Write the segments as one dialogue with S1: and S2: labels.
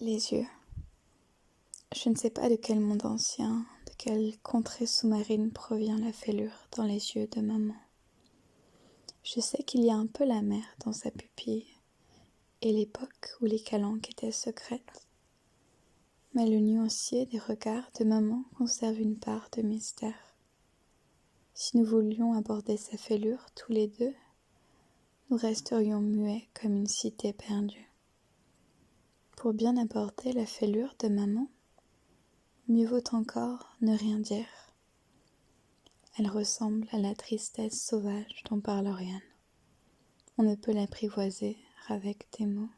S1: Les yeux. Je ne sais pas de quel monde ancien, de quelle contrée sous-marine provient la fêlure dans les yeux de maman. Je sais qu'il y a un peu la mer dans sa pupille, et l'époque où les calanques étaient secrètes. Mais le nuancier des regards de maman conserve une part de mystère. Si nous voulions aborder sa fêlure tous les deux, nous resterions muets comme une cité perdue. Pour bien aborder la fêlure de maman, mieux vaut encore ne rien dire. Elle ressemble à la tristesse sauvage dont parle Oriane. On ne peut l'apprivoiser avec des mots.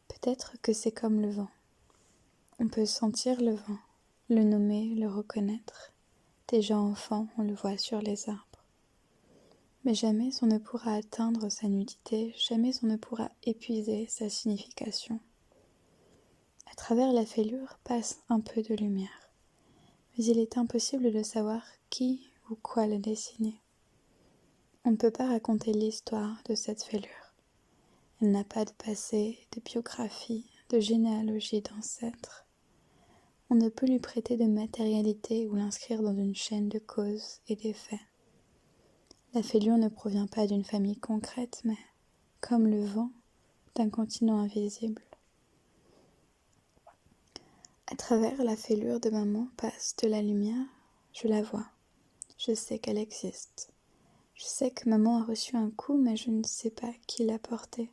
S1: Peut-être que c'est comme le vent. On peut sentir le vent, le nommer, le reconnaître. Déjà enfant, on le voit sur les arbres. Mais jamais on ne pourra atteindre sa nudité, jamais on ne pourra épuiser sa signification. À travers la fêlure passe un peu de lumière, mais il est impossible de savoir qui ou quoi la dessiner. On ne peut pas raconter l'histoire de cette fêlure. Elle n'a pas de passé, de biographie, de généalogie d'ancêtres. On ne peut lui prêter de matérialité ou l'inscrire dans une chaîne de causes et d'effets. La fêlure ne provient pas d'une famille concrète, mais, comme le vent, d'un continent invisible. À travers la fêlure de maman passe de la lumière, je la vois. Je sais qu'elle existe. Je sais que maman a reçu un coup, mais je ne sais pas qui l'a porté.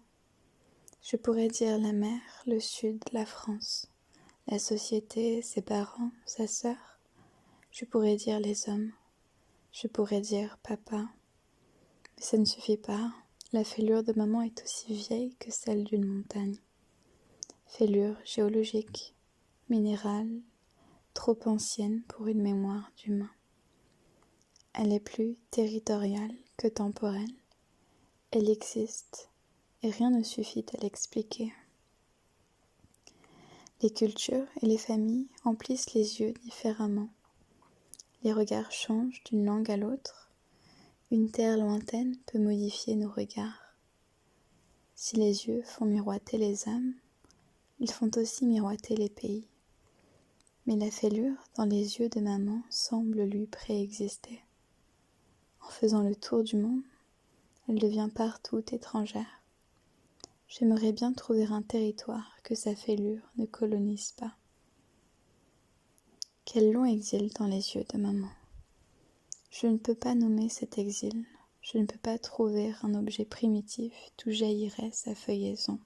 S1: Je pourrais dire la mer, le sud, la France, la société, ses parents, sa sœur. Je pourrais dire les hommes. Je pourrais dire papa. Mais ça ne suffit pas. La fêlure de maman est aussi vieille que celle d'une montagne. Fêlure géologique, minérale, trop ancienne pour une mémoire d'humain. Elle est plus territoriale que temporelle. Elle existe et rien ne suffit à l'expliquer. Les cultures et les familles emplissent les yeux différemment. Les regards changent d'une langue à l'autre. Une terre lointaine peut modifier nos regards. Si les yeux font miroiter les âmes, ils font aussi miroiter les pays. Mais la fêlure dans les yeux de maman semble lui préexister. En faisant le tour du monde, elle devient partout étrangère. J'aimerais bien trouver un territoire que sa fêlure ne colonise pas. Quel long exil dans les yeux de maman. Je ne peux pas nommer cet exil, je ne peux pas trouver un objet primitif d'où jaillirait sa feuillaison.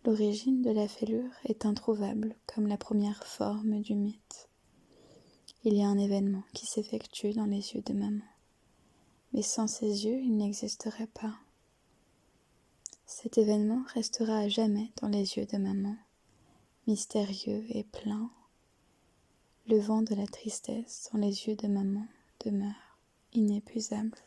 S1: L'origine de la fêlure est introuvable comme la première forme du mythe. Il y a un événement qui s'effectue dans les yeux de maman, mais sans ses yeux il n'existerait pas. Cet événement restera à jamais dans les yeux de maman, mystérieux et plein. Le vent de la tristesse dans les yeux de maman demeure inépuisable.